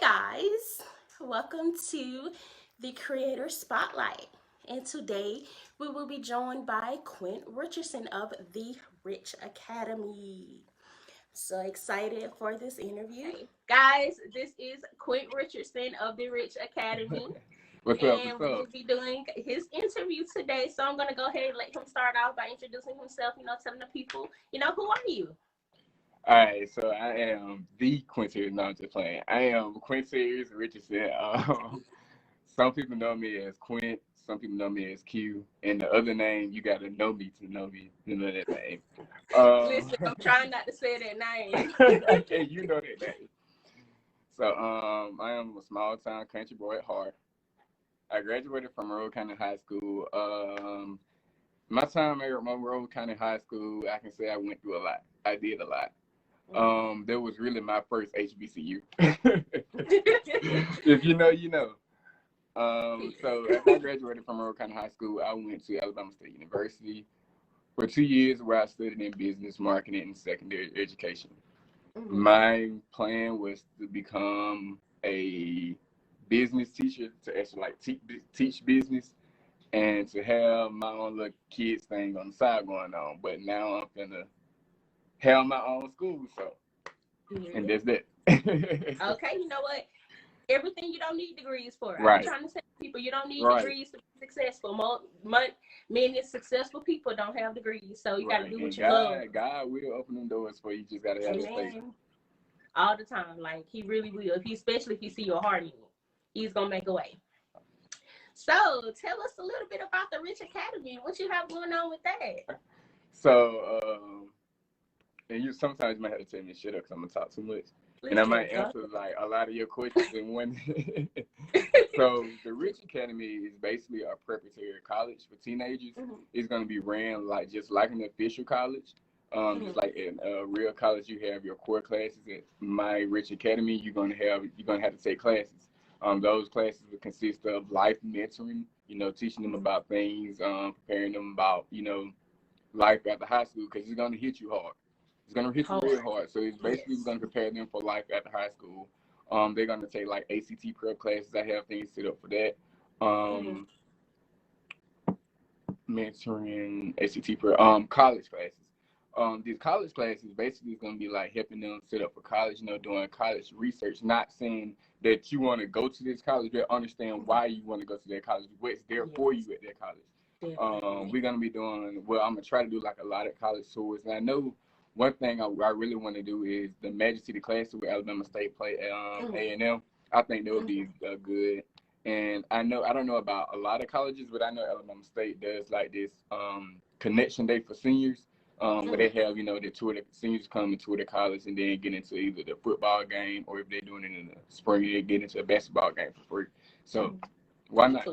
guys, welcome to the Creator Spotlight. And today we will be joined by Quint Richardson of the Richh Academy. So excited for this interview. Hey, guys, this is Quint Richardson of the Richh Academy, What's up? and What's we up? will be doing his interview today. So I'm going to go ahead and let him start out by introducing himself, telling the people, who are you? All right, so I am the Quincy. No, I'm just playing. I am Quincy Richardson. Some people know me as Quint. Some people know me as Q. And the other name, you got to know me to know me to know that name. Listen, I'm trying not to say that name. Okay, you know that name. So I am a small town country boy at heart. I graduated from Monroe County High School. My time at Monroe County High School, I can say I went through a lot. I did a lot. That was really my first HBCU. If you know, you know. So after I graduated from Monroe County High School, I went to Alabama State University for 2 years where I studied in business, marketing, and secondary education. My plan was to become a business teacher, to actually teach business, and to have my own little kids thing on the side going on. But now I'm gonna have my own school, so and that's that. Okay, you know what? Everything you don't need degrees for. Right. I'm trying to tell people you don't need Right. degrees to be successful. Many successful people don't have degrees, so you got to do what you love. God will open them doors for you. You just gotta have that faith. All the time, like he really will. Especially if he see your heart in it, he's gonna make a way. So tell us a little bit about the Richh Academy. What you have going on with that? So, and you sometimes might have to tell me shut up because I'm gonna talk too much. And I might answer like a lot of your questions in one. So the Richh Academy is basically a preparatory college for teenagers. It's going to be ran just like an official college. Just like in a real college, you have your core classes. At my Richh Academy, you're gonna have to take classes. Those classes will consist of life mentoring. Teaching them about things, preparing them about life after high school, because it's gonna hit you hard. It's gonna hit you real hard. So it's basically gonna prepare them for life after high school. They're gonna take like ACT prep classes. I have things set up for that. Mentoring, ACT prep, college classes. These college classes basically is gonna be like helping them set up for college. Doing college research. Not saying that you want to go to this college, but understand why you want to go to that college. What's there for you at that college. We're gonna be doing. Well, I'm gonna try to do like a lot of college tours, and I know. One thing I really want to do is the Magic City Classic with Alabama State play A&M. I think that would be good. And I don't know about a lot of colleges, but I know Alabama State does like this connection day for seniors, where they have the tour the seniors come and tour the college and then get into either the football game, or if they're doing it in the spring, they get into a basketball game for free. So why not?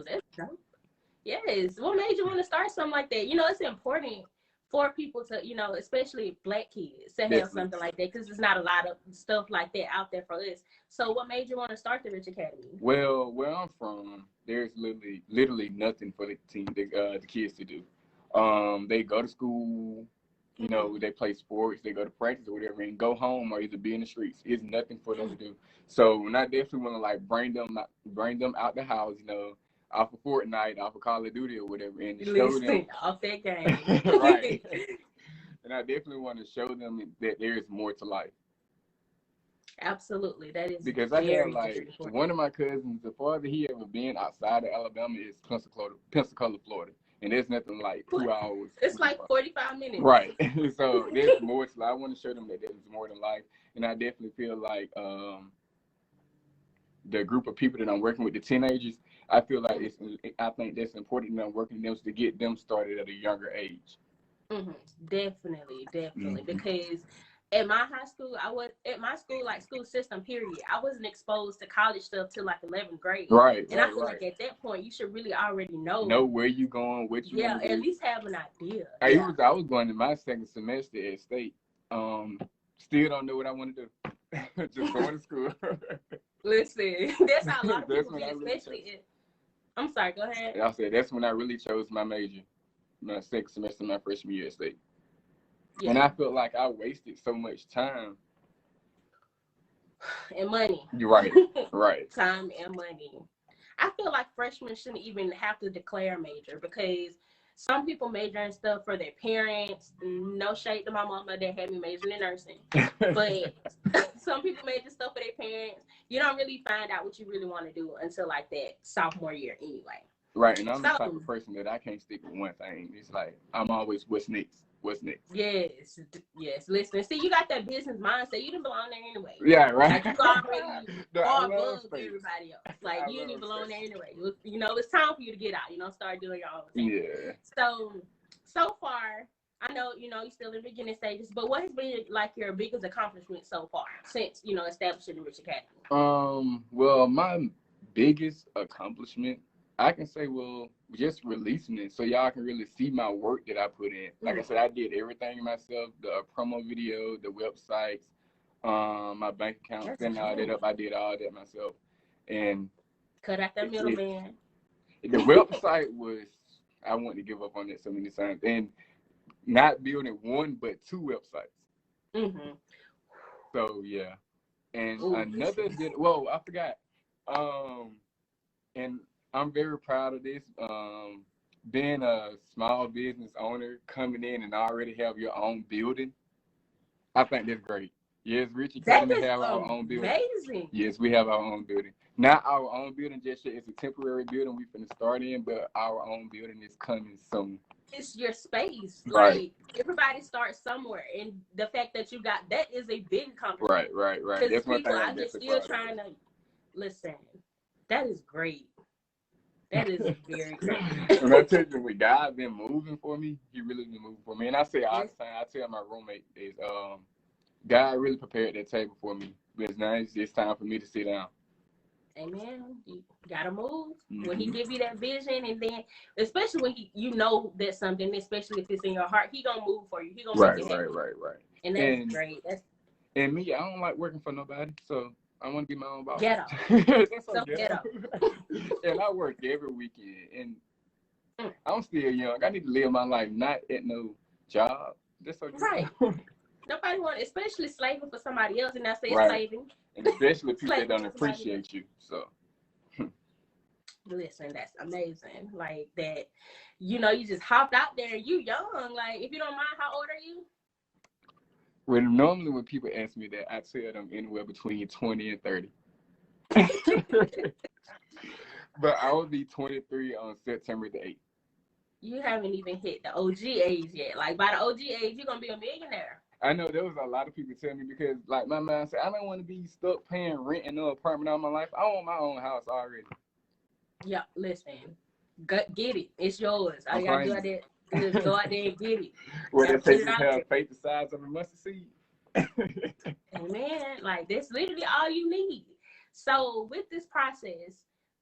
Yes. What made you want to start something like that? It's important for people to, especially Black kids, to have something like that, because there's not a lot of stuff like that out there for us. So what made you want to start the Richh Academy? Well, where I'm from, there's literally nothing for the kids to do. They go to school, they play sports, they go to practice or whatever, and go home or either be in the streets. It's nothing for them to do. So I definitely want to like bring them out the house, off of Fortnite, off of Call of Duty or whatever, and show them off that game. Right. And I definitely want to show them that there is more to life. Absolutely, that is because I have like one of my cousins. The farther he ever been outside of Alabama is Pensacola, Florida, and there's nothing like 2 hours. It's like 45 minutes. Right. So there's more to life. I want to show them that there's more to life, and I definitely feel like the group of people that I'm working with, the teenagers, I feel like I think that's important that I'm working with them to get them started at a younger age. Definitely, because at my high school, like school system, period, I wasn't exposed to college stuff till like 11th grade. Right. And I feel like at that point, you should really already know where you going, what you want to do. At least have an idea. I was going to my second semester at state. Still don't know what I want to do. Just going to school. Listen, that's how a lot of people be, especially I'm sorry, go ahead. I said that's when I really chose my major, my second semester, my freshman year at state. And I felt like I wasted so much time and money. You're right. Right. Time and money. I feel like freshmen shouldn't even have to declare a major because some people major in stuff for their parents. No shade to my mama that had me majoring in nursing. But some people major stuff for their parents. You don't really find out what you really want to do until like that sophomore year anyway. Right, and I'm the type of person that I can't stick with one thing. It's like I'm always what's next. What's next? Yes. Listen, see, you got that business mindset. You didn't belong there anyway. Yeah, right. Like you already far above everybody else. Like you didn't belong there anyway. You know, it's time for you to get out. You know, start doing your own thing. Yeah. So far, I know you're still in the beginning stages. But what has been like your biggest accomplishment so far since establishing the Richh Academy? Well, my biggest accomplishment, I can say, just releasing it so y'all can really see my work that I put in. Like I said, I did everything myself, the promo video, the websites, my bank account, setting all that up. I did all that myself. And cut out that middleman. The website was, I wanted to give up on it so many times. And not building one, but two websites. Mm-hmm. So, yeah. And another, I forgot. And I'm very proud of this. Being a small business owner, coming in and already have your own building, I think that's great. Yes, Richh Academy have our own building. Amazing. Yes, we have our own building. Not our own building just yet. It's a temporary building we finna start in, but our own building is coming soon. It's your space. Right. Like everybody starts somewhere, and the fact that you got that is a big accomplishment. Right. Because people out there still trying to listen. That is great. That is very great. When I tell you, when God been moving for me, He really been moving for me. And I say all the time, I tell my roommate is, God really prepared that table for me. Because now it's time for me to sit down. Amen. You gotta move. Mm-hmm. When He give you that vision, and then especially when you know that something, especially if it's in your heart, He gonna move for you. He gonna make it happen. Right. And that's great. And me, I don't like working for nobody, so I want to be my own boss. Get up. So get up. And I work every weekend, and I'm still young. I need to live my life not at no job. That's okay. Right. Nobody want, especially slaving for somebody else, and I say slaving. And especially people that don't appreciate you. So. Listen, that's amazing. Like that, you just hopped out there. You young. Like, if you don't mind, how old are you? Well, normally when people ask me that, I tell them anywhere between 20 and 30. But I will be 23 on September the 8th. You haven't even hit the OG age yet. Like, by the OG age, you're going to be a millionaire. I know there was a lot of people telling me because, like, my mind said, I don't want to be stuck paying rent in an apartment all my life. I want my own house already. Yeah, listen. Get it. It's yours. All you got to do that. Just go out there and get it. Well, they say you have faith the size of a mustard seed. Man, like that's literally all you need. So with this process,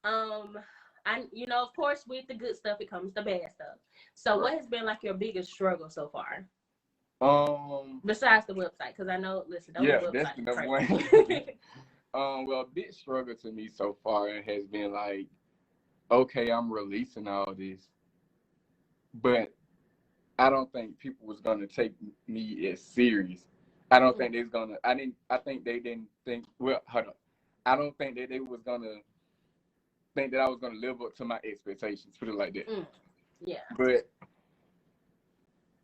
of course, with the good stuff, it comes the bad stuff. So what has been like your biggest struggle so far? Besides the website, because I know, listen, that's the number one. Well, a big struggle to me so far has been like, okay, I'm releasing all this, but I don't think people was gonna take me as serious. I don't think they's gonna. I think they didn't think. Well, hold on. I don't think that they was gonna think that I was gonna live up to my expectations. Put it like that. Yeah.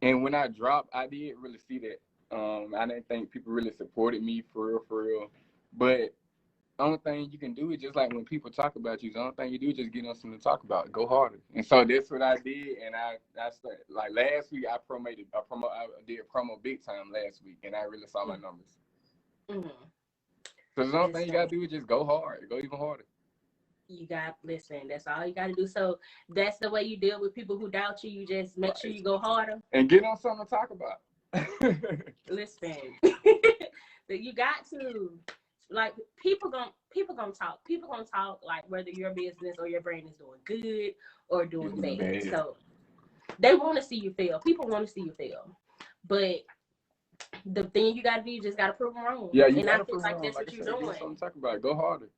And when I dropped, I did really see that. I didn't think people really supported me for real. But the only thing you can do is just like when people talk about you, the only thing you do is just get on something to talk about. Go harder. And so that's what I did. And I started, like last week, I did promo big time last week, and I really saw my numbers. Mm-hmm. So the only thing you got to do is just go hard. Go even harder. Listen, that's all you got to do. So that's the way you deal with people who doubt you. You just make sure you go harder. And get on something to talk about. Listen, you got to. Like people gonna talk. People gonna talk like whether your business or your brand is doing good or doing bad. So they want to see you fail. People want to see you fail. But the thing you gotta do, you just gotta prove them wrong. Yeah, and I feel like that's what you're doing. Something to talk about. Go harder.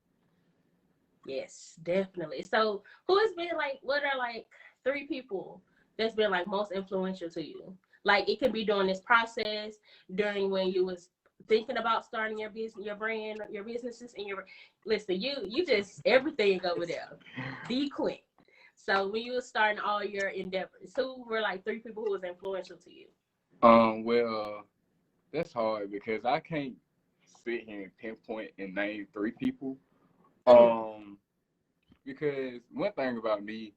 Yes, definitely. So who has been like? What are like 3 people that's been like most influential to you? Like it could be during this process, during when you was thinking about starting your business, your brand, your businesses, and your listen, you just everything over there. The Quint. So when you were starting all your endeavors, who were like 3 people who was influential to you? Well, that's hard because I can't sit here and pinpoint and name 3 people. Because one thing about me,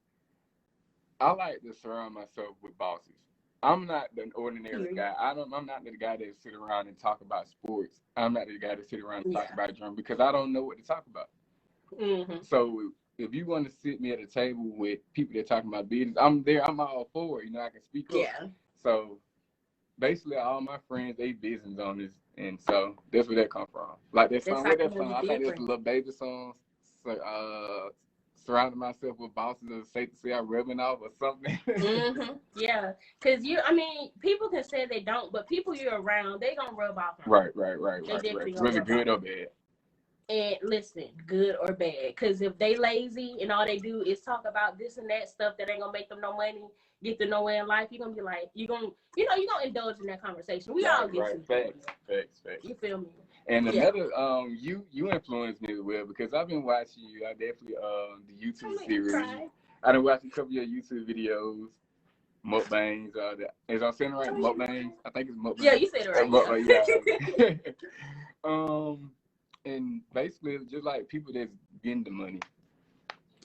I like to surround myself with bosses. I'm not the ordinary guy. I'm not the guy that sit around and talk about sports. I'm not the guy that sit around and talk about drum because I don't know what to talk about. So if you want to sit me at a table with people that talking about business, I'm there. I'm all for it. You know, I can speak up. So basically, all my friends, they business owners, and so that's where that come from. Like that song, what that song? I think it's a little baby song. So, surrounding myself with bosses is safe to say I'm rubbing off or something. Yeah, because I mean, people can say they don't, but people you're around, they gonna rub off. Right. Whether good or bad. And listen, good or bad, because if they lazy and all they do is talk about this and that stuff that ain't gonna make them no money, get them nowhere in life, you're gonna be like, you're gonna indulge in that conversation. We all get Facts. You feel me? And another, you influenced me as well because I've been watching you. I definitely the YouTube series. I done watched a couple of your YouTube videos, mukbangs. Is I saying it right? Mukbangs. I think it's mukbangs. Yeah, you said it right. Yeah. And basically, just like people that's getting the money.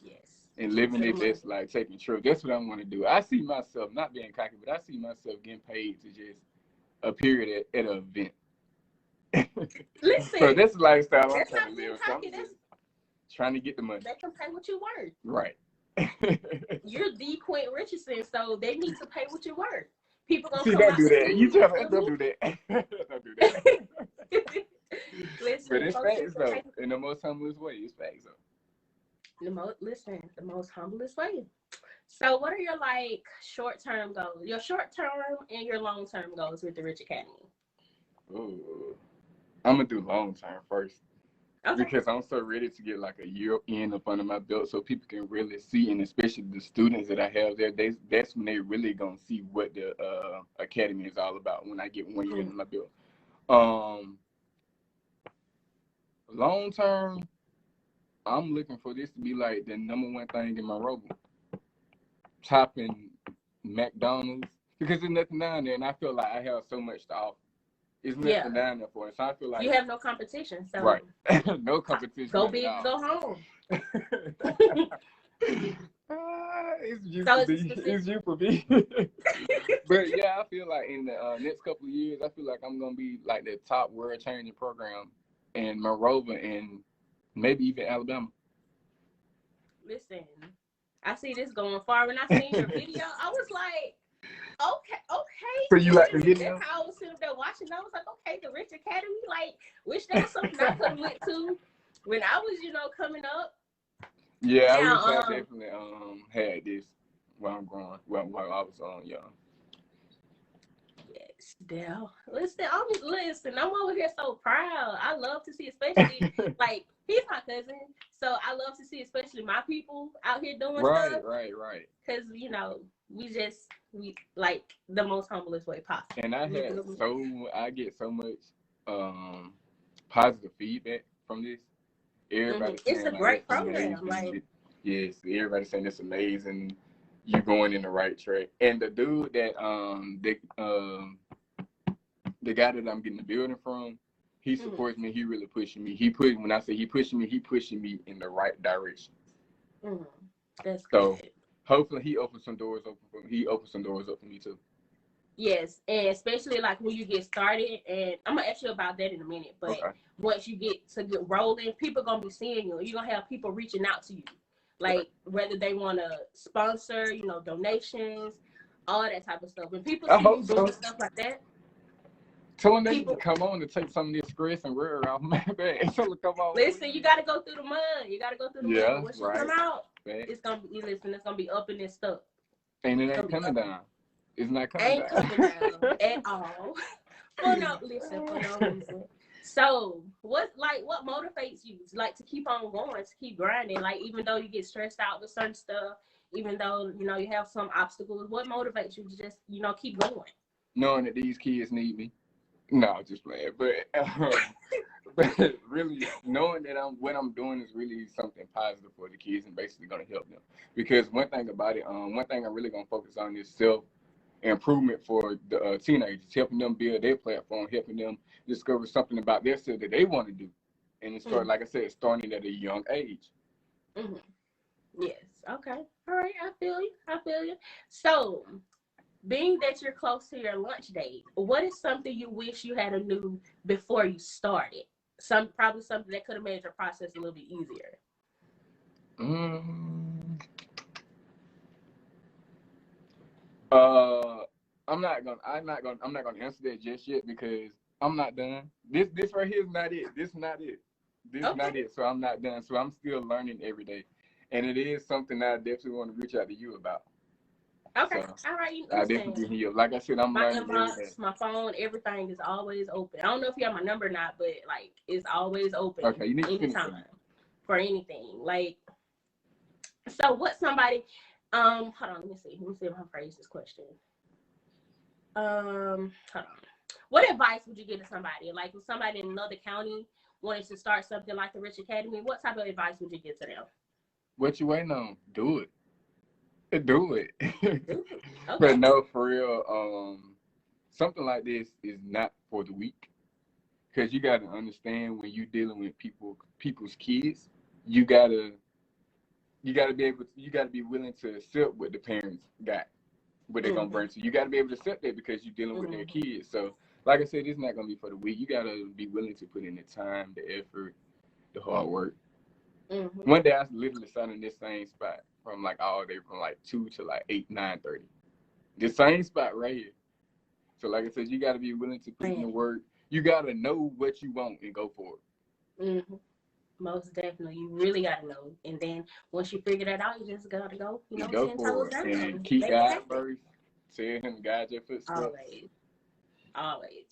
Yes. And living their best life, taking trips. That's what I want to do. I see myself not being cocky, but I see myself getting paid to just appear at an event. Listen, so this lifestyle I'm trying to live. So I'm just trying to get the money. They can pay what you worth. Right. You're the Quint Richardson, so they need to pay what you're worth. People gonna see. Come don't out do that. You tell me. don't do that. Don't do that. Listen, but it's facts though. In the most humblest way, it's facts though. The most humblest way. So, what are your short-term goals? Your short-term and your long-term goals with the Richh Academy? Ooh. I'm gonna do long-term first. Okay. Because I'm so ready to get like a year in up under my belt so people can really see, and especially the students that I have there, that's when they really gonna see what the academy is all about when I get 1 year in my belt. Long term, I'm looking for this to be like the number 1 thing in my robo. Topping McDonald's. Because there's nothing down there and I feel like I have so much to offer. It's nothing down there for it. So I feel like you have no competition. So right. No competition. Go big, go home. It's you for me. But yeah, I feel like in the next couple of years, I feel like I'm gonna be like the top world changing program in Monroe and maybe even Alabama. Listen, I see this going far. When I seen your video, I was like, okay. So you like the video? I was sitting there watching. I was like, okay, the Richh Academy. Like, wish there was something I could have went to when I was, coming up. Yeah, I wish I definitely had this while I'm growing, while I was young. Yes, Dale. Listen, I'm over here so proud. I love to see, especially like he's my cousin, so I love to see, especially my people out here doing stuff. Right. Because we like the most humblest way possible. And I get so much positive feedback from this. Everybody it's a great program. Yes, everybody saying it's amazing. You're going in the right track. And the dude that the guy that I'm getting the building from, he supports me. He really pushing me. When I say he pushing me in the right direction. That's so good. Hopefully he opens some doors up for me too. Yes, and especially like when you get started, and I'm gonna ask you about that in a minute. But once you get rolling, people gonna be seeing you. You're gonna have people reaching out to you, like whether they want to sponsor, donations, all that type of stuff. When people see you doing stuff like that, tell them they can come on to take some of this stress and worry off my back. Come on. Listen, you gotta go through the mud. Mud. Once you come out, it's gonna be up in this stuff. And it ain't coming down. It's not coming down at all. For no reason. So, what motivates you to keep on going, to keep grinding? Like, even though you get stressed out with certain stuff, even though you have some obstacles, what motivates you to just keep going? Knowing that these kids need me. No, just playing. But really knowing that what I'm doing is really something positive for the kids and basically going to help them. Because one thing about it, one thing I'm really going to focus on is self improvement for the teenagers, helping them build their platform, helping them discover something about themselves that they want to do, and it start, like I said, starting at a young age. Mm-hmm. Yes. Okay. All right. I feel you. I feel you. So, being that you're close to your lunch date, what is something you wish you had knew before you started? Probably something that could have made your process a little bit easier. Mm. Uh, I'm not gonna answer that just yet because I'm not done. This right here is not it. This is not it. This is not Okay. it. So I'm not done. So I'm still learning every day, and it is something that I definitely want to reach out to you about. Okay. So All right. You I understand. definitely hear. Like I said, I'm My learning every day. inbox, my phone, everything is always open. I don't know if you have my number or not, but like it's always open Okay, you need to finish anytime that. for anything. Like, so what somebody hold on, let me see if I phrase this question. Hold on. What advice would you give to somebody? Like if somebody in another county wanted to start something like the Richh Academy, what type of advice would you give to them? What you waiting on? Do it. Do it. Okay. But no, for real. Something like this is not for the weak. Because you got to understand when you're dealing with people's kids, you gotta you gotta be willing to accept what the parents got, what they're gonna bring to you. You gotta be able to accept that because you're dealing with their kids. So like I said, it's not gonna be for the weak. You gotta be willing to put in the time, the effort, the hard work. One day I was literally sat in this same spot from like all day from like 2 to like 8, 9:30. The same spot right here. So like I said, you gotta be willing to put in the work. You gotta know what you want and go for it. Most definitely. You really got to know. And then once you figure that out, you just got to go, Go 10 for toes it down. and keep Make it God happen. first. Tell him to guide your footsteps. Always. Always.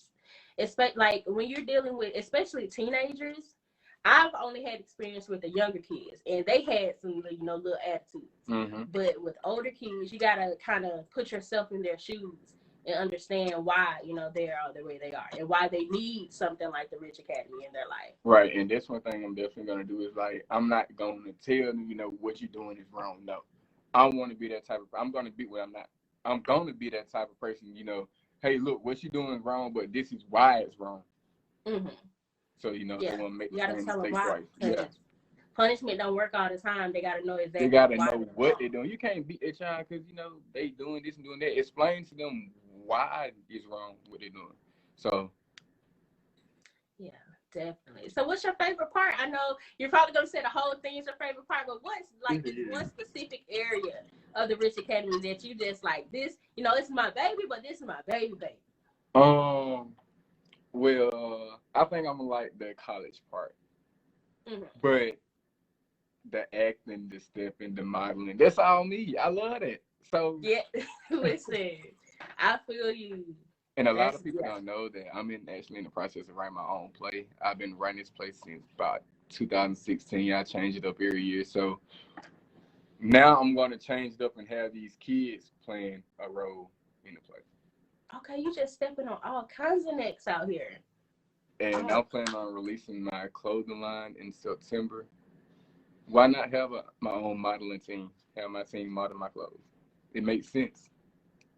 Like when you're dealing with, especially teenagers, I've only had experience with the younger kids, and they had some, little attitudes. But with older kids, you got to kind of put yourself in their shoes and understand why, they are the way they are and why they need something like the Richh Academy in their life. Right, and that's one thing I'm definitely gonna do is like I'm not gonna tell you what you're doing is wrong. No, I want to be that type of. I'm gonna be what I'm not. I'm gonna be that type of person. Hey, look, what you're doing is wrong, but this is why it's wrong. So they won't make the same mistake twice. Yeah. Punishment don't work all the time. They gotta know exactly. They gotta know what they're doing. You can't beat their child because they doing this and doing that. Explain to them why it's wrong what they're doing. So. Yeah, definitely. So what's your favorite part? I know you're probably going to say the whole thing is your favorite part, but what's like this one specific area of the Richh Academy that you just like this, it's my baby, but this is my baby. Well, I think I'm gonna like the college part. But the acting, the stepping, the modeling, that's all me. I love it. So yeah, listen, I feel you. And a lot of people don't know that I'm actually in the process of writing my own play. I've been writing this play since about 2016. I change it up every year. So now I'm going to change it up and have these kids playing a role in the play. Okay, you just stepping on all kinds of necks out here. And I'm planning on releasing my clothing line in September. Why not have my own modeling team? Have my team model my clothes. It makes sense.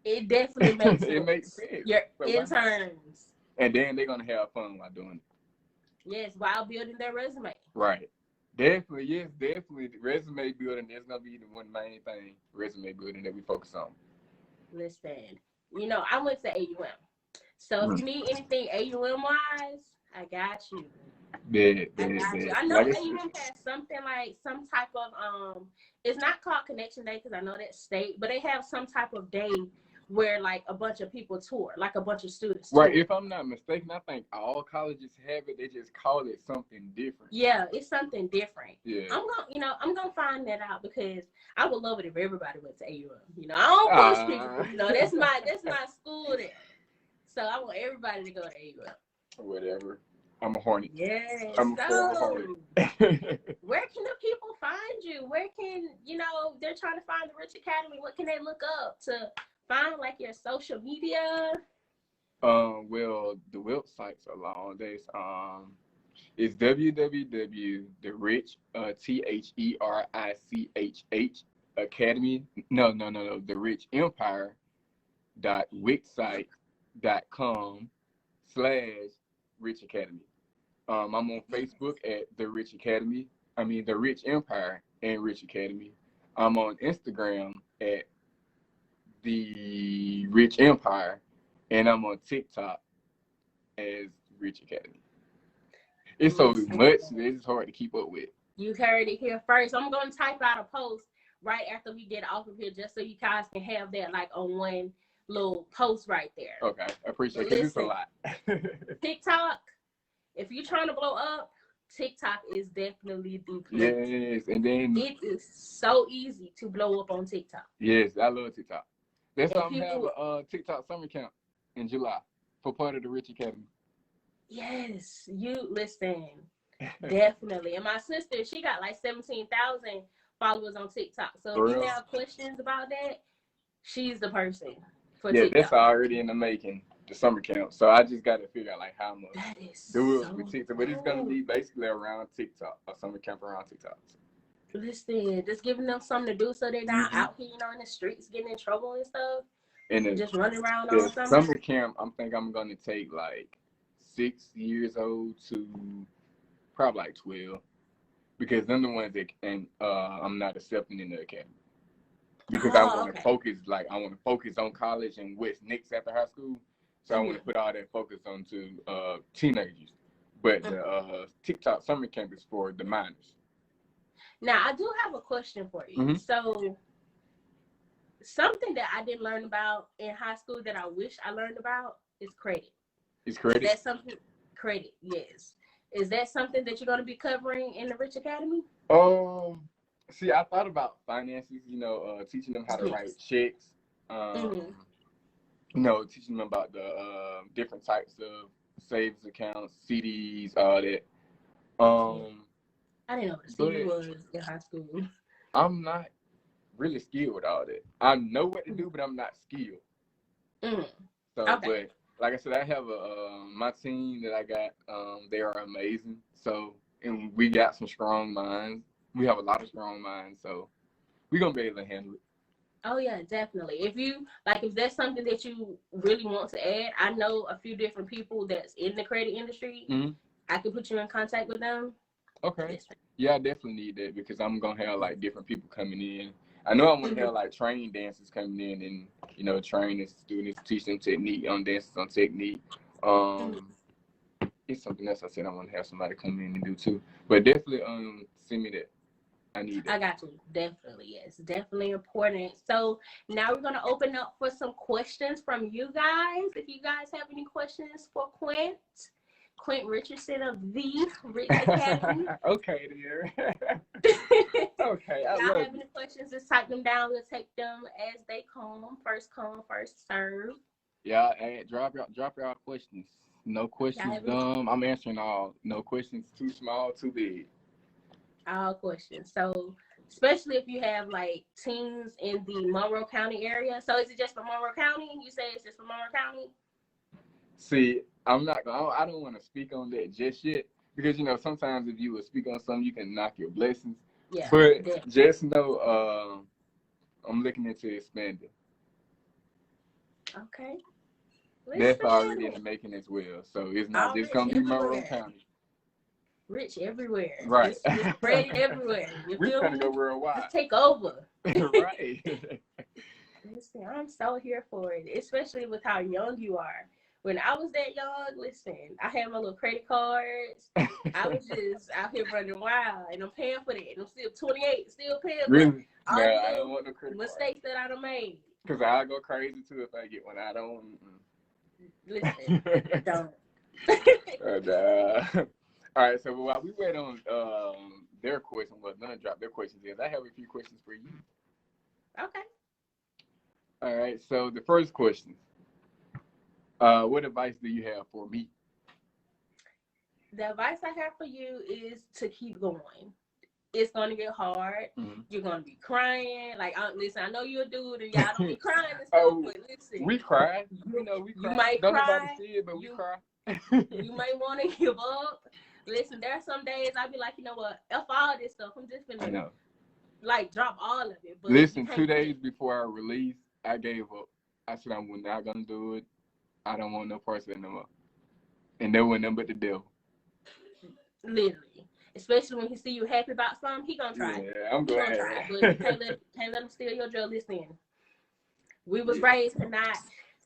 It definitely makes sense. It makes sense. Your interns. And then they're going to have fun while doing it. Yes, while building their resume. Right. Definitely, yes, definitely. Resume building, that's going to be the one main thing, resume building that we focus on. Listen, I went to AUM. So if you need anything AUM-wise, I got you. I know AUM has something like some type of, it's not called Connection Day because I know that's state, but they have some type of day where like a bunch of people tour, like a bunch of students tour. Right, if I'm not mistaken, I think all colleges have it. They just call it something different. Yeah, it's something different. Yeah. I'm gonna find that out because I would love it if everybody went to AUM. I don't push people. That's my school there. So I want everybody to go to AUM. Whatever. I'm a hornet. Yes. I'm a hornet. Where can the people find you? Where can, they're trying to find the Richh Academy. What can they look up to find like your social media? Well, the websites are long. It's www.therich THERICHH Academy. No. The Richh Empire .wixsite.com/Richh Academy. I'm on Facebook at the Richh Academy. The Richh Empire and Richh Academy. I'm on Instagram at the Richh Empire, and I'm on TikTok as Richh Academy. It's so much; it's hard to keep up with. You heard it here first. I'm going to type out a post right after we get off of here, just so you guys can have that like on one little post right there. Okay, I appreciate it. It's a lot. TikTok, if you're trying to blow up, TikTok is definitely the place. Yes, and then it is so easy to blow up on TikTok. Yes, I love TikTok. That's why I'm having a TikTok summer camp in July for part of the Richh Academy. Yes, you listen. Definitely. And my sister, she got like 17,000 followers on TikTok. So if you have questions about that, she's the person for TikTok. Yeah, that's already in the making, the summer camp. So I just got to figure out like how much that is do so with TikTok. But it's going to be basically around TikTok, a summer camp around TikTok. Listen, just giving them something to do so they're not out here, in the streets getting in trouble and stuff. And just running around all summer. Summer camp, I'm going to take like 6 years old to probably like 12, because them the ones that I'm not accepting in the academy, because I want to focus on college and what's next after high school. So I want to put all that focus onto teenagers. But the TikTok summer camp is for the minors. Now I do have a question for you. So something that I didn't learn about in high school that I wish I learned about is credit. Is credit? Is that something? Credit, yes. Is that something that you're going to be covering in the Richh Academy? See, I thought about finances, teaching them how to write checks, teaching them about the different types of savings accounts, CDs, all that. I didn't know what a CD was in high school. I'm not really skilled with all that. I know what to do, but I'm not skilled. But like I said, I have my team that I got. They are amazing. So, and we got some strong minds. We have a lot of strong minds. So, we're gonna be able to handle it. Oh yeah, definitely. If that's something that you really want to add, I know a few different people that's in the credit industry. I can put you in contact with them. Okay. Yes. Yeah, I definitely need that, because I'm gonna have like different people coming in. I know I'm gonna have like training dancers coming in and train the students, teach them technique on dances, on technique. It's something else I said I want to have somebody come in and do too. But definitely send me that. I need that. I got you. Definitely, yes. Definitely important. So now we're gonna open up for some questions from you guys. If you guys have any questions for Quint Richardson of the Richh Academy. Okay, dear. Okay. If y'all have any questions, just type them down. We'll take them as they come. First come, first serve. Yeah, drop your questions. No questions dumb. I'm answering all. No questions too small, too big. All questions. So, especially if you have like teams in the Monroe County area. So, is it just for Monroe County? You say it's just for Monroe County? See, I don't want to speak on that just yet, because sometimes if you would speak on something, you can knock your blessings. Yeah. But just know, I'm looking into expanding. Okay. That's already in the making as well. So it's not just gonna be Monroe County. Richh everywhere. Right. It's spread everywhere. We're trying to go worldwide. Just take over. Right. Listen, I'm so here for it, especially with how young you are. When I was that young, listen, I had my little credit cards. I was just out here running wild, and I'm paying for that. And I'm still 28, still paying for really? No, I don't want no credit mistakes that I done made. Because I'll go crazy too if I get one. I don't. Listen, don't. All right, so while we wait on their question, none of drop their questions in, I have a few questions for you. Okay. All right, so the first question. What advice do you have for me? The advice I have for you is to keep going. it's gonna get hard. Mm-hmm. You're gonna be crying. Like, listen, I know you're a dude and y'all don't be crying and stuff, Oh, but listen, we cry. You know, we cry. You might don't cry. Nobody see it, but we cry. You may want to give up. Listen, there are some days I be like, you know what? F all this stuff. I'm just gonna like drop all of it. But listen, 2 days before I released, I gave up. I said I'm not gonna do it. I don't want no parts of it no more. And there wasn't nothing but the devil. Literally. Especially when he see you happy about something, he gonna try. Yeah, I'm glad. He gonna try. But you can't let him steal your joy. Listen, we was raised to not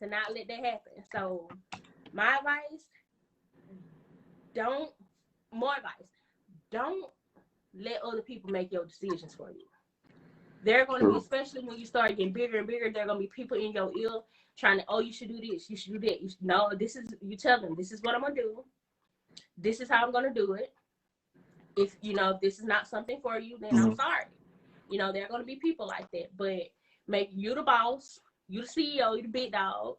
let that happen. So my advice, don't let other people make your decisions for you. They're going to be, especially when you start getting bigger and bigger, there are going to be people in your ear trying to, oh, you should do this, you should do that. No, you tell them, this is what I'm going to do. This is how I'm going to do it. If, if this is not something for you, then I'm sorry. There are going to be people like that. But make you the boss, you the CEO, you the big dog.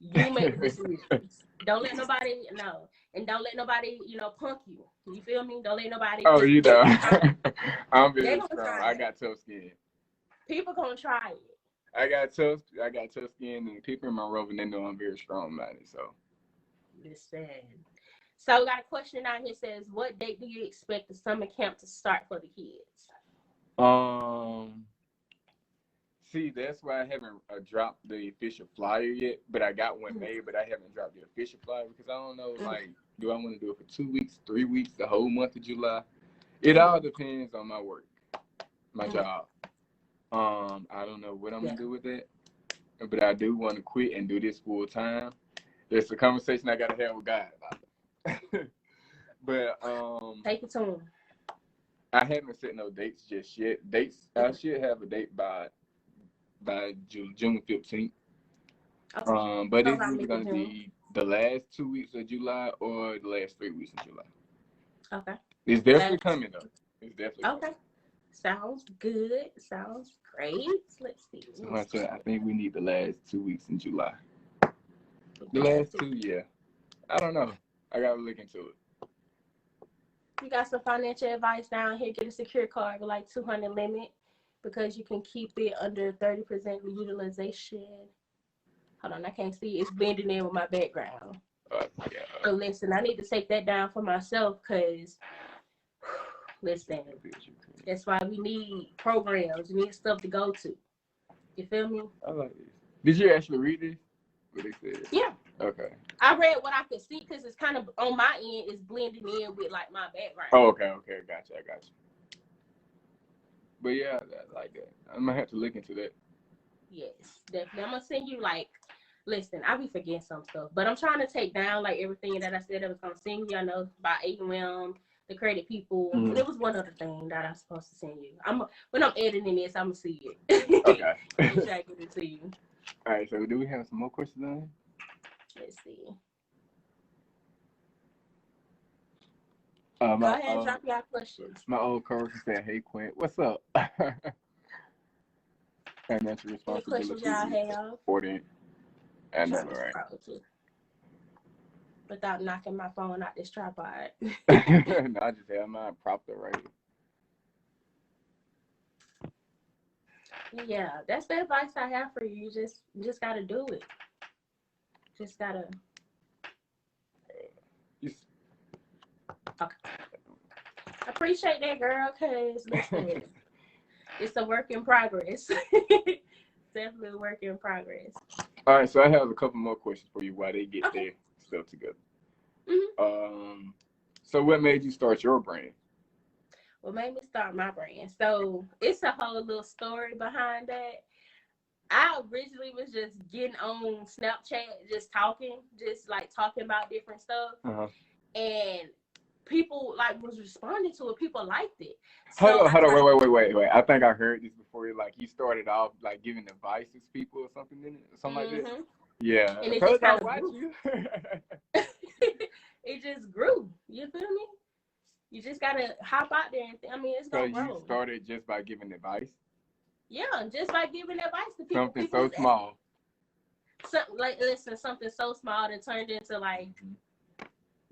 You make the decisions. Don't let nobody know. And don't let nobody, punk you. You feel me? Don't let nobody. Oh, I'm very strong. I got tough skin. People gonna try it. I got tough skin, and people in my rover, they know I'm very strong about it. So. Listen. So we got a question out here. Says, what date do you expect the summer camp to start for the kids? See, that's why I haven't dropped the official flyer yet, but I got one made, but I haven't dropped the official flyer because I don't know, like, do I want to do it for 2 weeks, 3 weeks, the whole month of July? It all depends on my work, my job. I don't know what I'm going to do with that, but I do want to quit and do this full time. It's a conversation I got to have with God about it. But, take it to him. I haven't set no dates just yet. I should have a date by June 15th. Okay. But it's either going to be the last 2 weeks of July or the last 3 weeks of July. Okay. It's definitely coming, though. It's definitely coming. Sounds good. Sounds great. Let's see. So I think we need the last 2 weeks in July. The last two, yeah. I don't know. I got to look into it. You got some financial advice down here. Get a secure card with like 200 limit because you can keep it under 30% utilization. Hold on, I can't see. It's blending in with my background. So listen, I need to take that down for myself because, listen, that's why we need programs. We need stuff to go to. You feel me? I like this. Did you actually read this? What they said? Yeah. Okay. I read what I could see because it's kind of on my end. It's blending in with like my background. Oh, okay. Gotcha. I got you. But yeah, I like that. I'm gonna have to look into that. Yes, definitely. I'm gonna send you listen, I be forgetting some stuff, but I'm trying to take down like everything that I said I was gonna send you. I know about AUM, the credit people, and it was one other thing that I'm supposed to send you. When I'm editing this, I'm gonna see it. Okay. Make sure I get it to you. All right. So do we have some more questions on? Let's see. Go ahead and drop your questions. My old coworker said, "Hey, Quint, what's up?" Financial responsibility. Any questions y'all have? Important. I know, right? Without knocking my phone out this tripod. No, I just have mine propped up right here. Yeah, that's the advice I have for you. You just gotta do it. Just gotta. Okay. I appreciate that, girl, because listen, it's a work in progress. Definitely a work in progress. All right, so I have a couple more questions for you while they get their stuff together. So what made you start your brand? What made me start my brand? So it's a whole little story behind that. I originally was just getting on Snapchat, just talking about different stuff. And people was responding to it. People liked it. So hold on, wait. I think I heard this before. You started off giving advice to people or something like that. Yeah. And it just kind of grew. It just grew. You feel me? You just gotta hop out there and it's gonna grow. So you started just by giving advice? Yeah, just by giving advice to people. Something so small. Something so small that turned into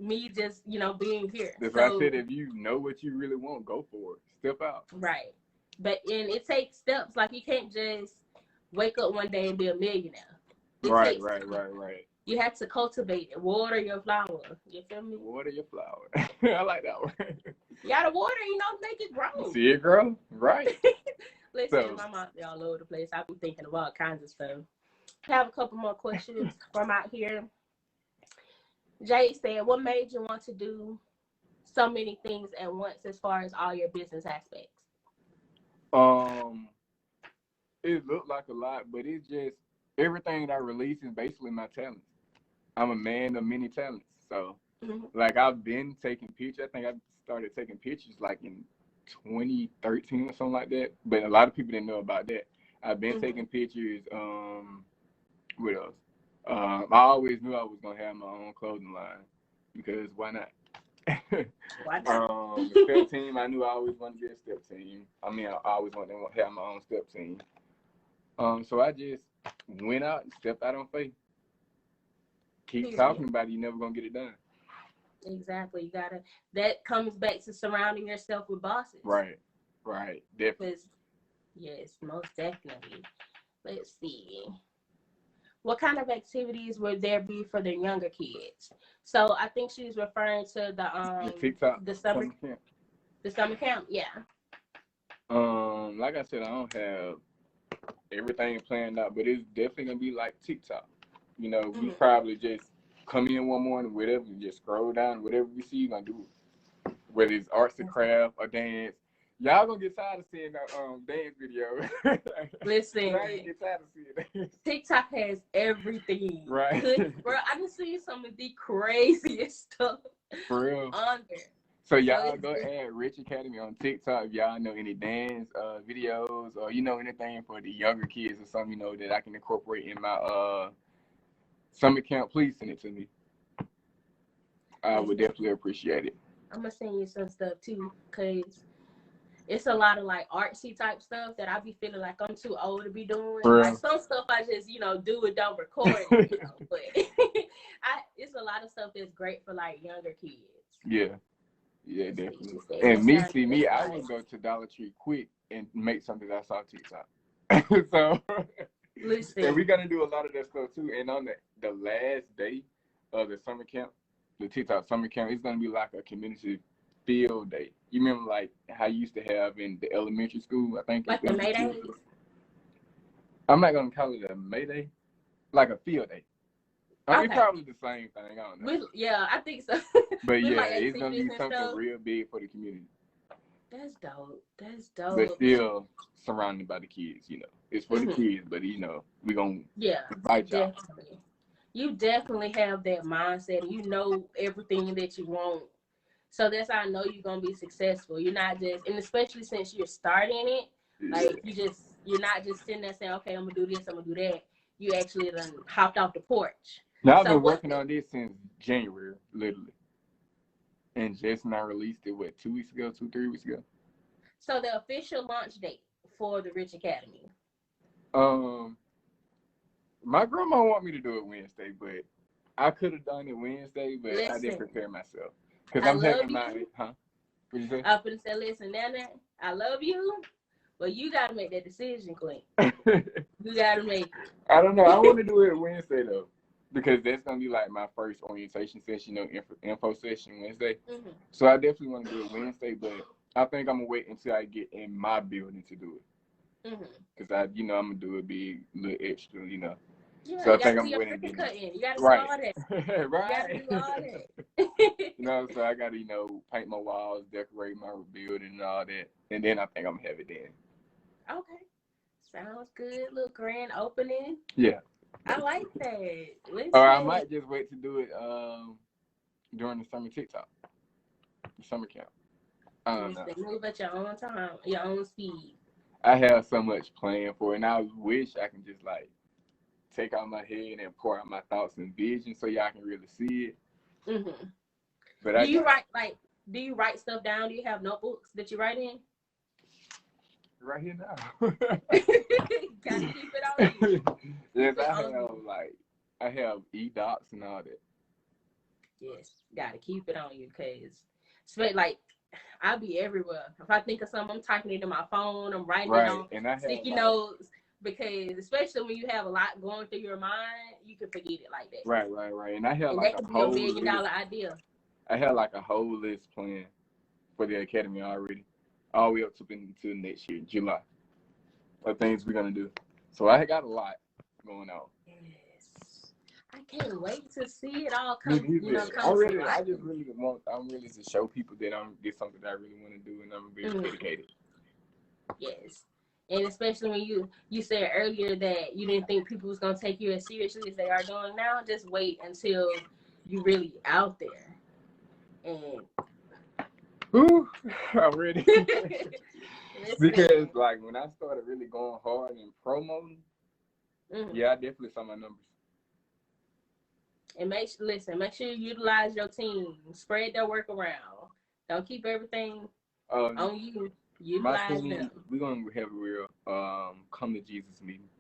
me just, you know, being here. That's why I said, if you know what you really want, go for it. Step out. Right. And it takes steps. Like, you can't just wake up one day and be a millionaire. Right. You have to cultivate it. Water your flower. You feel me? Water your flower. I like that one. You gotta water, you know, make it grow. See it grow? Right. Listen, my mom be all over the place. I be thinking of all kinds of stuff. I have a couple more questions from out here. Jay said, what made you want to do so many things at once as far as all your business aspects? It looked like a lot, but it's just everything that I release is basically my talents. I'm a man of many talents. So, like, I've been taking pictures. I think I started taking pictures like in 2013 or something like that. But a lot of people didn't know about that. I've been taking pictures. What else? I always knew I was gonna have my own clothing line because why not? Why not? The step team. I knew I always wanted to be a step team. I mean, I always wanted to have my own step team. So I just went out and stepped out on faith. Keep talking about it, you're never gonna get it done. Exactly. You gotta. That comes back to surrounding yourself with bosses. Right. Definitely. Yes, most definitely. Let's see. What kind of activities would there be for the younger kids? So I think she's referring to the TikTok, the summer camp. The summer camp, yeah. Like I said, I don't have everything planned out, but it's definitely gonna be like TikTok. You know, we probably just come in one morning, whatever, just scroll down, whatever we see, you're gonna do it. Whether it's arts and craft or dance. Y'all gonna get tired of seeing that dance video. Listen, I ain't get tired of seeing that. TikTok has everything. Right. Bro, I done seen some of the craziest stuff For real. on there. So y'all go add Richh Academy on TikTok if y'all know any dance videos or you know anything for the younger kids or something, you know, that I can incorporate in my summer camp. Please send it to me. I would definitely appreciate it. I'm gonna send you some stuff too, cause it's a lot of like artsy type stuff that I be feeling like I'm too old to be doing. Like some stuff I just, you know, do it, don't record it, you know. But it's a lot of stuff that's great for like younger kids. Yeah, definitely. And me, I would go to Dollar Tree quick and make something that's on TikTok. So, listen, and we're gonna do a lot of that stuff too. And on the last day of the summer camp, the TikTok summer camp, it's gonna be like a community field day. You remember like how you used to have in the elementary school? I think like the May Days. I'm not gonna call it a May Day, like a field day. I mean, probably the same thing. I don't know. Yeah, I think so. But yeah, like it's gonna be something real big for the community. That's dope. But still surrounded by the kids, you know. It's for the kids, but you know, we gonna invite y'all. Definitely. You definitely have that mindset. You know everything that you want. So that's how I know you're gonna be successful. You're not just, and especially since you're starting it, like you're not just sitting there saying, okay, I'm gonna do this, I'm gonna do that. You actually done hopped off the porch. Now I've been working on this since January, literally. And just now released it, 3 weeks ago? So the official launch date for the Richh Academy. My grandma want me to do it Wednesday, but I could have done it Wednesday, but I didn't prepare myself. Because I'm having my, What'd you say? I'm gonna say, listen, Nana, I love you, but you gotta make that decision, Quint. You gotta make it. I don't know. I want to do it Wednesday though, because that's gonna be like my first orientation session, you know, info session Wednesday. So I definitely want to do it Wednesday, but I think I'm gonna wait until I get in my building to do it. Because I'm gonna do a big little extra, you know. Yeah, so I think I'm waiting. You gotta do all that. Right. You gotta do all that. You know, so I gotta, paint my walls, decorate my building and all that. And then I think I'm gonna have it then. Okay. Sounds good. Little grand opening. Yeah. I like that. Or I might just wait to do it during the summer TikTok. The summer camp. I don't know. Move at your own time, your own speed. I have so much planned for it, and I wish I can just take out my head and pour out my thoughts and vision so y'all can really see it. But do you write stuff down? Do you have notebooks that you write in? Right here now. Gotta keep it on you. Yes, I have e-docs and all that. Yes, gotta keep it on you because, like, I'll be everywhere. If I think of something, I'm typing it in my phone. I'm writing it Right, on and I have sticky like, notes because, especially when you have a lot going through your mind, you can forget it like that. right, and I have And like that a could be your whole $1 million list. idea. I had like a whole list planned for the academy already, all the way up to into next year, July, of things we're gonna do. So I got a lot going on. Yes. I can't wait to see it all Me come, neither. come to life. I'm really to show people that it's something that I really want to do, and I'm very dedicated. Yes. And especially when you said earlier that you didn't think people was gonna take you as seriously as they are doing now, just wait until you really out there. And Whew, I'm ready. listen, Because like when I started really going hard and promoting, yeah, I definitely saw my numbers. And make sure you utilize your team. Spread their work around. Don't keep everything on you. My Utilize team, them. we're gonna have a real come to Jesus meeting,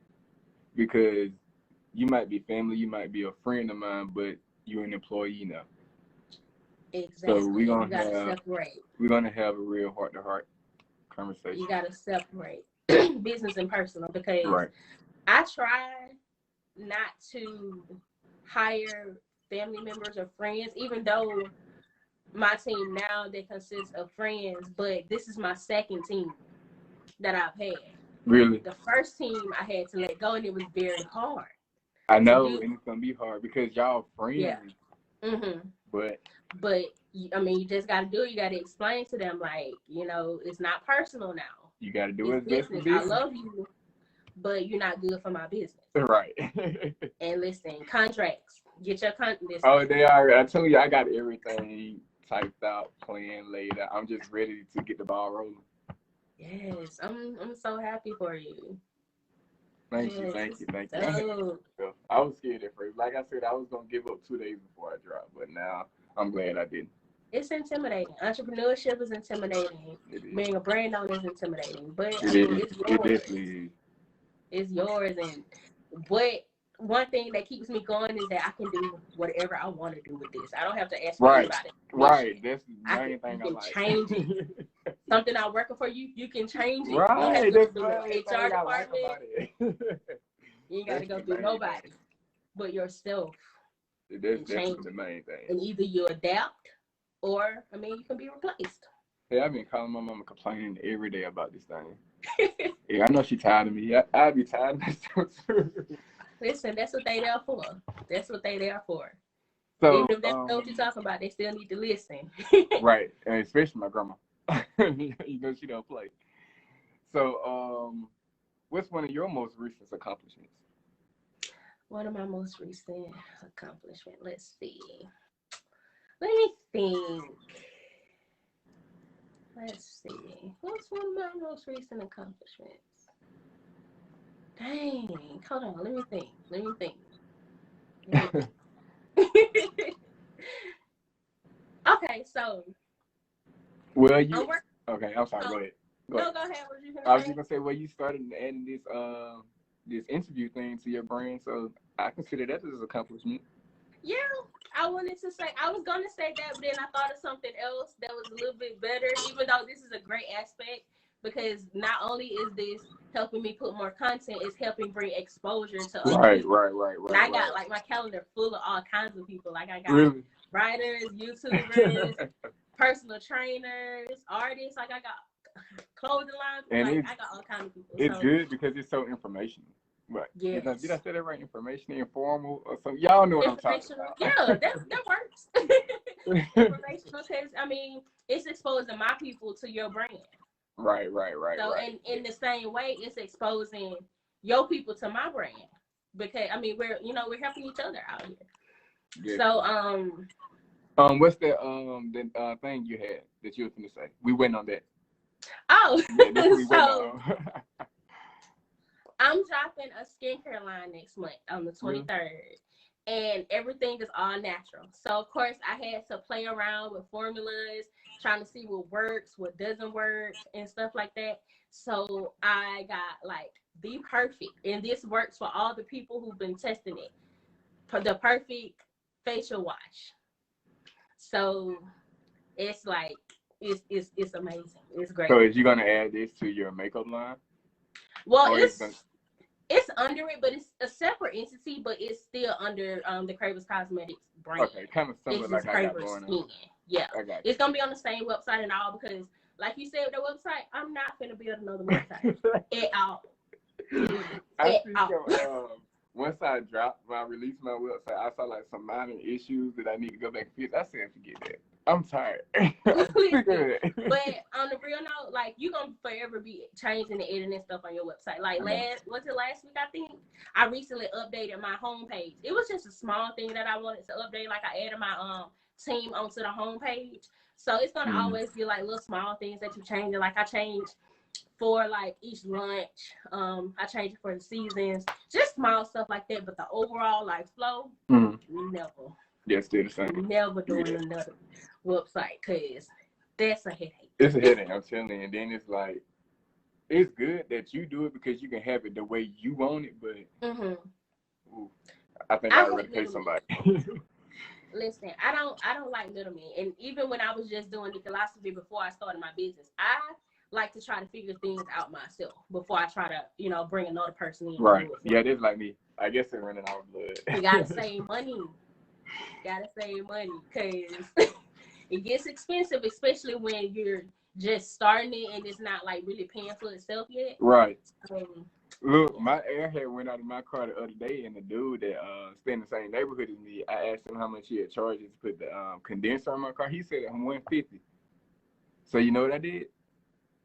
because you might be family, you might be a friend of mine, but you're an employee now. Exactly. So separate. We're gonna have a real heart to heart conversation. You gotta separate business and personal, because Right. I try not to hire family members or friends, even though my team now, they consist of friends, but this is my second team that I've had. Really? The first team I had to let go, and it was very hard. I know, and it's gonna be hard because y'all friends. Yeah. But I mean, you just gotta do it. You gotta explain to them, like, it's not personal now. You gotta do it. Business. I love you, but you're not good for my business. Right. And listen, contracts. Get your contracts. Oh, they are. I tell you, I got everything typed out, planned, laid out. I'm just ready to get the ball rolling. Yes, I'm so happy for you. Thank you. I was scared at first. Like I said, I was gonna give up 2 days before I dropped, but now I'm glad I didn't. It's intimidating. Entrepreneurship is intimidating. Being a brand owner is intimidating, but it's yours. It definitely is. It's yours, and one thing that keeps me going is that I can do whatever I want to do with this. I don't have to ask for anybody. Right. That's the main thing I like. Change it. Something not working for you, you can change it. Right. That's the HR department. You ain't got to go through nobody but yourself. That's the main thing. And either you adapt, or you can be replaced. Hey, I've been calling my mama complaining every day about this thing. Yeah, I know she's tired of me. I'd be tired of myself too. Listen, that's what they there for. So, even if they know what you're talking about, they still need to listen. Right, and especially my grandma. She don't play. So, what's one of your most recent accomplishments? One of my most recent accomplishments. Let's see. Let me think. Let's see. What's one of my most recent accomplishments? Dang. Hold on. Let me think. Okay, so. Well, you. Okay, I'm sorry. Go ahead. Go ahead. What you I was just gonna say, well, you started adding this interview thing to your brand, so I consider that as an accomplishment. Yeah, I was gonna say that, but then I thought of something else that was a little bit better, even though this is a great aspect, because not only is this helping me put more content, it's helping bring exposure to other people. Right. And I got like my calendar full of all kinds of people. Like I got writers, YouTubers, personal trainers, artists. Like I got clothing lines. And I got all kinds of people. It's good because it's so informational. Right. Yes. Did I say that right? Informational, informal, or something? Y'all know what I'm talking about. Yeah, that works. Informational, because it's exposing my people to your brand. Right. So in the same way, it's exposing your people to my brand, because we're helping each other out here. Yeah. So what's the thing you had that you were going to say? We went on that. Oh, so I'm dropping a skincare line next month on the 23rd. And everything is all natural. So, of course, I had to play around with formulas, trying to see what works, what doesn't work, and stuff like that. So, I got, the perfect, and this works for all the people who've been testing it, for the perfect facial wash. So it's like it's amazing. It's great. So is you gonna add this to your makeup line? Well, it's under it, but it's a separate entity, but it's still under the Cravers Cosmetics brand. Okay, kind of similar like I got going on. Yeah, it's gonna be on the same website and all, because like you said with the website, I'm not gonna build another website at all. I think once I released my website, I saw like some minor issues that I need to go back and fix. I said, forget that. I'm tired. I'm sick of it. But on the real note, like, you're gonna forever be changing and editing stuff on your website. Like last week, I think I recently updated my homepage. It was just a small thing that I wanted to update. Like, I added my team onto the homepage. So it's gonna always be like little small things that you change. Like, I changed for like each lunch. I changed it for the seasons. Just small stuff like that. But the overall like flow, never. Yeah, still the same. Never doing another website, because that's a headache. It's a headache, I'm telling you. And then it's like, it's good that you do it because you can have it the way you want it, but I think I'd rather pay somebody. Listen, I don't like middlemen. And even when I was just doing the philosophy before I started my business, I like to try to figure things out myself before I try to, bring another person in. Right. Yeah, that's like me. I guess they're running out of blood. You gotta save money. Because it gets expensive, especially when you're just starting it and it's not like really paying for itself yet. Right. Look, my airhead went out of my car the other day, and the dude that stay in the same neighborhood as me, I asked him how much he had charged to put the condenser on my car. He said $150. So you know what I did?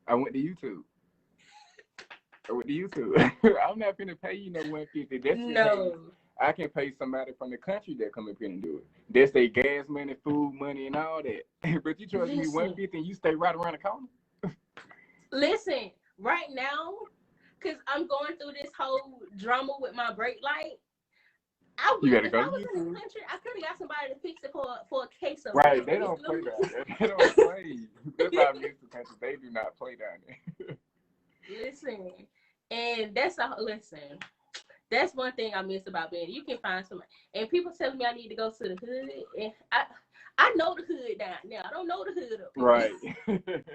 I went to YouTube. I'm not gonna pay you no $150. That's no. I can pay somebody from the country that come up here and do it. That's their gas money, food money, and all that. But you charge me $150 and you stay right around the corner. Listen, right now, because I'm going through this whole drama with my brake light, if I was in the country, I could have got somebody to fix it for a case of right. They don't play down there. They don't play. That's why I'm used to country. They do not play down there. Listen, and that's one thing I miss about being. You can find somebody, and people telling me I need to go to the hood, and I know the hood down now. I don't know the hood up here. Right.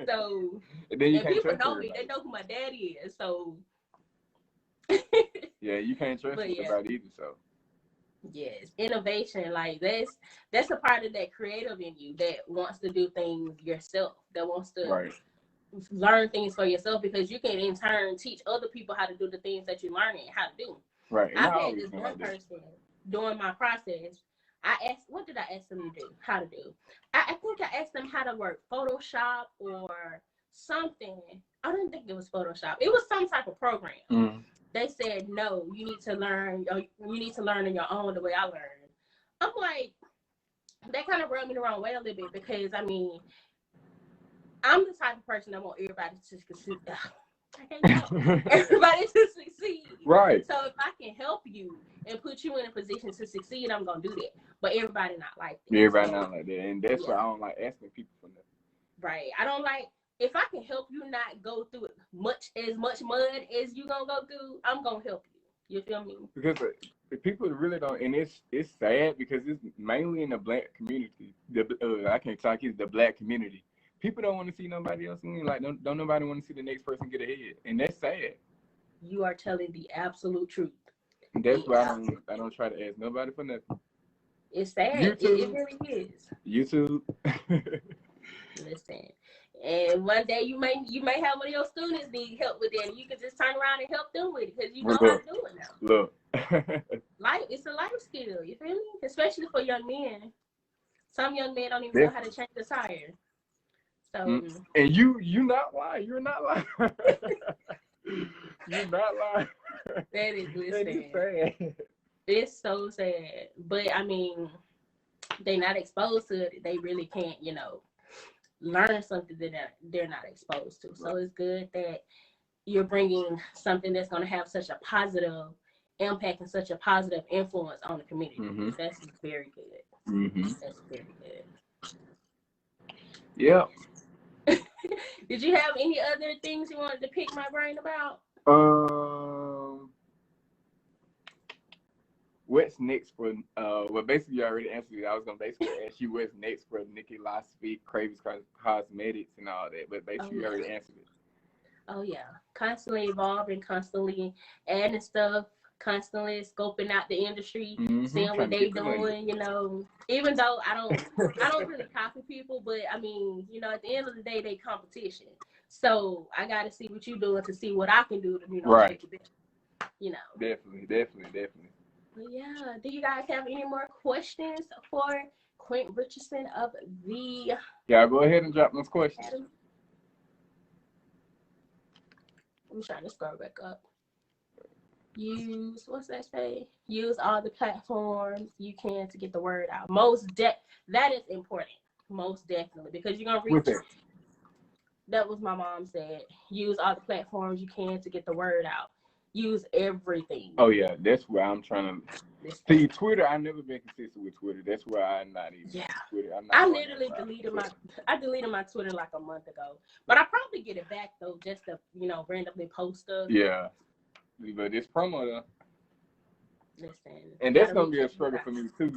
So, and then people know me. They know who my daddy is. So, yeah, you can't trust anybody either. So, yes, innovation, like that's a part of that creative in you that wants to do things yourself. That wants to learn things for yourself, because you can in turn teach other people how to do the things that you're learning how to do. Right. I've had this one person during my process. I asked, what did I ask them to do? How to do? I think I asked them how to work Photoshop or something. I didn't think it was Photoshop. It was some type of program. They said, no, you need to learn on your own the way I learned. I'm like, that kind of rubbed me the wrong way a little bit, because I mean, I'm the type of person that want everybody to succeed. Everybody to succeed. Right. So if I can help you and put you in a position to succeed, I'm gonna do that. But everybody not like that. Everybody not like that, and that's why I don't like asking people for nothing. Right. I don't like, if I can help you not go through as much mud as you gonna go through, I'm gonna help you. You feel me? Because the people really don't, and it's sad because it's mainly in the black community. I can't talk. It's the black community. People don't want to see nobody else win. Like, don't nobody want to see the next person get ahead, and that's sad. You are telling the absolute truth. And that's why I don't try to ask nobody for nothing. It's sad. It really is. YouTube. Listen, and one day you may have one of your students need help with that, and you can just turn around and help them with it, because you know how to do it now. Look. It's a life skill. You feel me? Especially for young men. Some young men don't even know how to change the tire. So, and you not lying. You're not lying. You're not lying. That is sad. It's so sad. But I mean, they're not exposed to it. They really can't, learn something that they're not exposed to. So it's good that you're bringing something that's going to have such a positive impact and such a positive influence on the community. That's very good. That's very good. Yeah. Did you have any other things you wanted to pick my brain about? what's next for well, basically you already answered it. I was gonna basically ask you what's next for Nikki Losby, Craven's Cosmetics and all that, but basically you already answered it. Oh yeah, constantly evolving, constantly adding stuff, constantly scoping out the industry, seeing what they doing. You know, even though I don't really copy people, but I mean, you know, at the end of the day, they competition. So I got to see what you doing to see what I can do to, you know, make it better. You know. Definitely. But yeah. Do you guys have any more questions for Quint Richardson of the? Yeah, go ahead and drop those questions. I'm trying to scroll back up. Use, what's that say? Use all the platforms you can to get the word out. That is important. Most definitely. Because you're going to reach. That was my mom said. Use all the platforms you can to get the word out. Use everything. Oh yeah, that's where I'm trying to see Twitter. I've never been consistent with Twitter. That's where I'm not even Twitter. I literally deleted my Twitter like a month ago. But I probably get it back though, just to, you know, randomly post stuff. Yeah. But it's promo though. Listen. And that's gonna be a struggle for me too,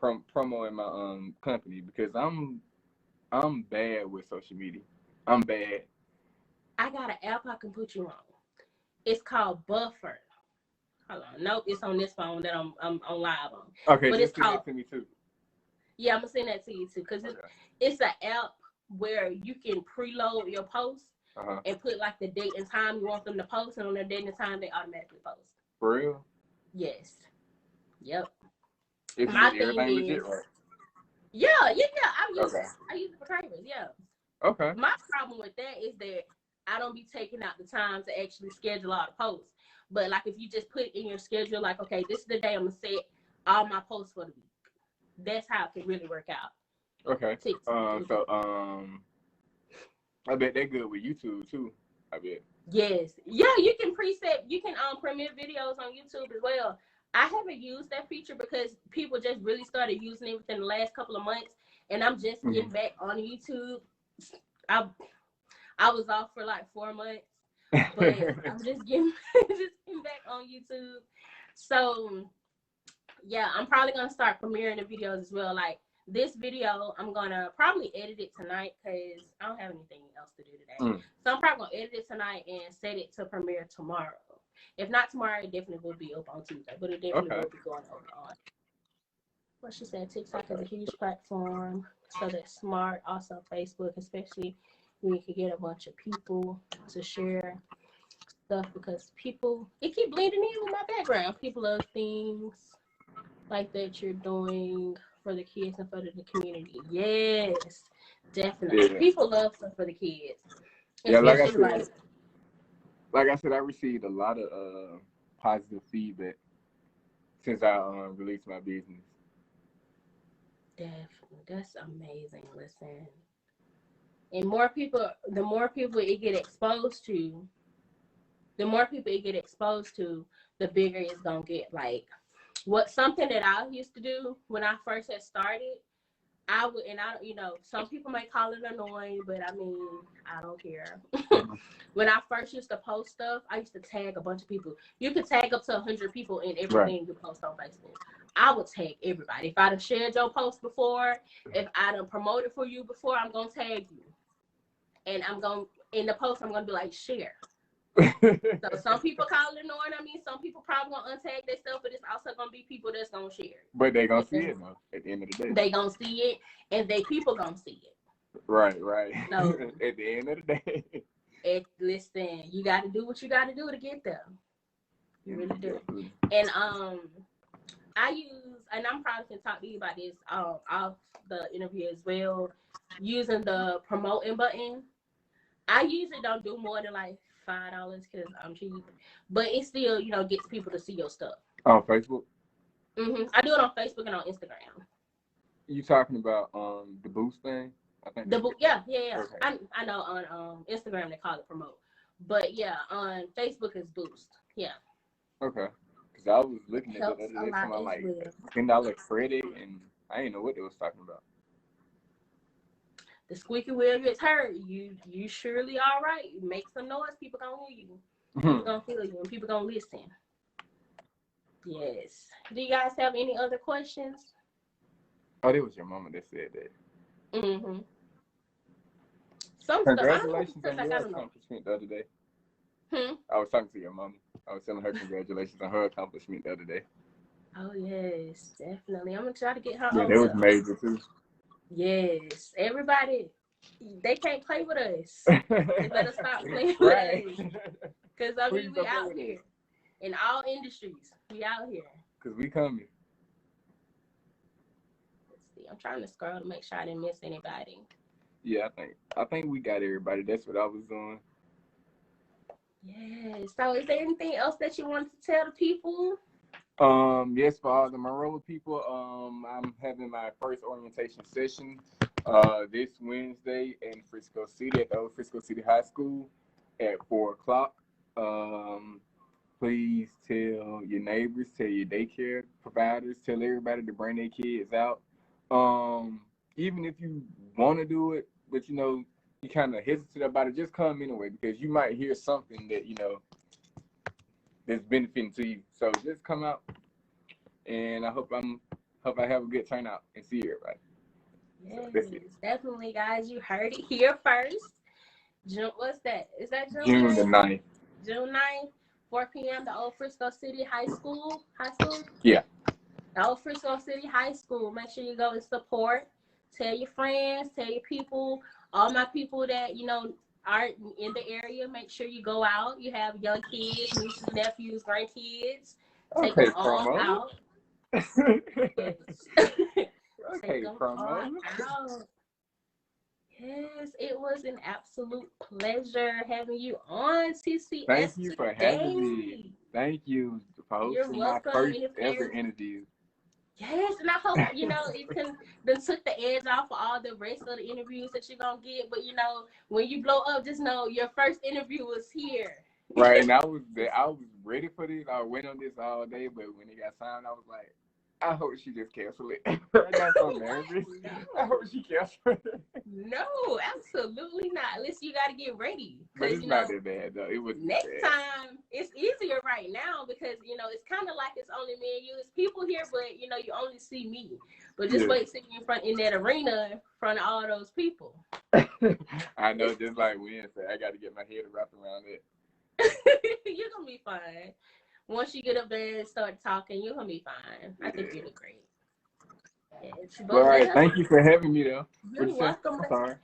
promo in my company, because I'm bad with social media. I'm bad. I got an app I can put you on. It's called Buffer. Hold on. Nope, it's on this phone that I'm on live on. Okay, but just send it to me too. Yeah, I'm gonna send that to you too, because it's an app where you can preload your posts and put like the date and time you want them to post, and on their date and time they automatically post. For real? Yes. Yep. It's everything legit, right? Yeah. I use it for trailers. Yeah. Okay. My problem with that is that I don't be taking out the time to actually schedule all the posts. But like if you just put in your schedule, like, okay, this is the day I'm gonna set all my posts for the week. That's how it can really work out. Okay. I bet they're good with YouTube too. I bet. Yes. Yeah, you can preset. You can premiere videos on YouTube as well. I haven't used that feature because people just really started using it within the last couple of months, and I'm just getting back on YouTube. I was off for like 4 months, but I'm just getting back on YouTube. So yeah, I'm probably gonna start premiering the videos as well. Like this video, I'm gonna probably edit it tonight because I don't have anything else to do today. So I'm probably gonna edit it tonight and set it to premiere tomorrow. If not tomorrow, it definitely will be up on Tuesday, but it definitely will be going on. What she said, TikTok is a huge platform, so that's smart. Also Facebook, especially when you can get a bunch of people to share stuff, because it keep bleeding in with my background. People love things like that you're doing for the kids and for the community. Yes, definitely. Yeah. People love stuff for the kids. Yeah, like I said, I received a lot of positive feedback since I released my business. Definitely, that's amazing. Listen, and the more people it get exposed to, the bigger it's gonna get. Like something that I used to do when I first had started, some people might call it annoying, but I mean, I don't care. When I first used to post stuff, I used to tag a bunch of people. You could tag up to 100 people in everything you post on Facebook. I would tag everybody. If I'd have shared your post before, if I'd have promoted for you before, I'm going to tag you. And in the post, I'm going to be like, share. So some people call it annoying. I mean, some people probably going to untag themselves, but it's also going to be people that's going to share. But they going to see it, though, at the end of the day. They going to see it, and people going to see it. Right. So, at the end of the day. Listen, you got to do what you got to do to get there. You really do. And I use, and I'm probably going to talk to you about this off the interview as well, using the promoting button. I usually don't do more than like $5 because I'm cheap, but it still, gets people to see your stuff. On Facebook? I do it on Facebook and on Instagram. You talking about the boost thing? I think yeah. Okay. I know on Instagram they call it promote, but yeah, on Facebook is boost. Yeah. Okay. Because I was looking at it the other day, something like $10 credit, and I didn't know what they was talking about. The squeaky wheel gets heard. You surely all right. Make some noise. People gonna hear you. People gonna feel you, and people gonna listen. Yes. Do you guys have any other questions? Oh, that was your mama that said that. Mm-hmm. Some stuff I don't know Congratulations because on your I don't know. accomplishment the other day. Hmm? I was talking to your mama. I was telling her congratulations on her accomplishment the other day. Oh yes, definitely. I'm gonna try to get her Yeah, on that was here. major too. Yes, everybody, they can't play with us. They better stop playing with Right. us. Cause I Please mean, we don't play out with here us. in all industries. We out here. Cause we coming. Let's see. I'm trying to scroll to make sure I didn't miss anybody. Yeah, I think we got everybody. That's what I was doing. Yes. So, is there anything else that you want to tell the people? Yes, for all the Monroe people, I'm having my first orientation session this Wednesday in Frisco City at the old Frisco City High School at 4 o'clock. Please tell your neighbors, tell your daycare providers, tell everybody to bring their kids out. Even if you want to do it, but you kind of hesitate about it, just come anyway because you might hear something that that's benefiting to you. So just come out, and I hope I have a good turnout and see everybody. Yes, So that's it. definitely, guys. You heard it here first. June, what's that? Is that June June the 9th? 9th. June 9th, 4 p.m. The old Frisco City High School. High school? Yeah. The old Frisco City High School. Make sure you go and support. Tell your friends, tell your people, all my people that, aren't in the area. Make sure you go out. You have young kids, nieces, nephews, grandkids. Take Okay, them all promo. out. Yes. Okay, Take them promo. all out. Yes, it was an absolute pleasure having you on TCS Thank you for having today. me. Thank you for You're hosting my welcome. first And if ever there's interview. Yes, and I hope it can then took the edge off of all the rest of the interviews that you're gonna get. But when you blow up, just know your first interview was here. Right, and I was ready for this. I went on this all day, but when it got signed, I was like, I hope she just cancel it. I got so nervous. No. I hope she cancel it. No, absolutely not. Listen, you got to get ready But because it's not that bad though. It was next bad. time it's easier right now because it's kind of like it's only me and you. It's people here, but you only see me. But just wait till you're in that arena in front of all those people. I know, just like Wednesday, I got to get my head wrapped around it. You're gonna be fine. Once you get up there and start talking, you're gonna be fine. I think you'll do great. Yes, but All right, thank you for having me though. You're welcome. I'm sorry.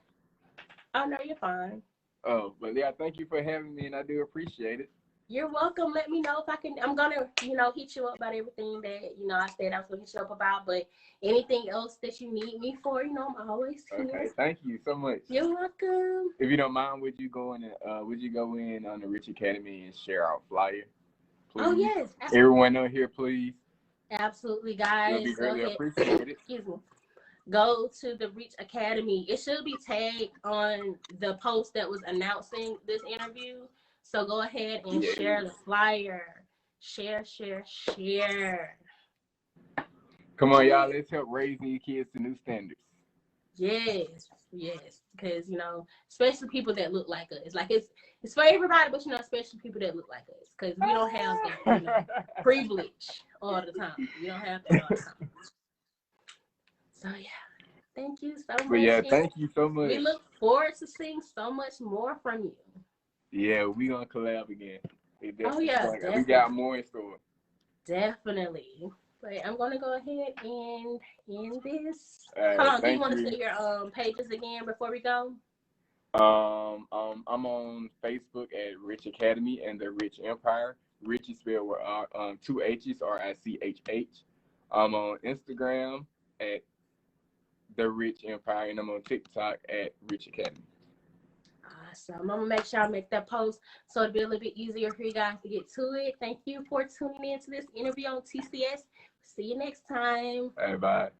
Oh no, you're fine. Oh, but yeah, thank you for having me, and I do appreciate it. You're welcome. Let me know if I can. I'm gonna, hit you up about everything that I said I was gonna hit you up about. But anything else that you need me for, I'm always here. Okay, thank you so much. You're welcome. If you don't mind, would you go in on the Richh Academy and share our flyer, please? Oh yes, everyone on here, please. Absolutely, guys. It'll be greatly appreciated. Excuse me. Go to the Richh Academy. It should be tagged on the post that was announcing this interview. So go ahead and share the flyer. Share. Come on, y'all. Let's help raise these kids to new standards. Yes. Because, especially people that look like us. Like it's for everybody, but, especially people that look like us. Because we don't have that, privilege all the time. We don't have that all the time. So, yeah. Thank you so much. But yeah, thank you so much. We look forward to seeing so much more from you. Yeah, we gonna collab again. Definitely. We got more in store. Definitely. But I'm gonna go ahead and end this. Right, hold on, do you want to say your pages again before we go? I'm on Facebook at Richh Academy and the Richh Empire. Richh is spelled with 2 H's, RICHH. I'm on Instagram at the Richh Empire, and I'm on TikTok at Richh Academy. Awesome. I'm gonna make sure I make that post so it'll be a little bit easier for you guys to get to it. Thank you for tuning in to this interview on TCS. See you next time. Bye.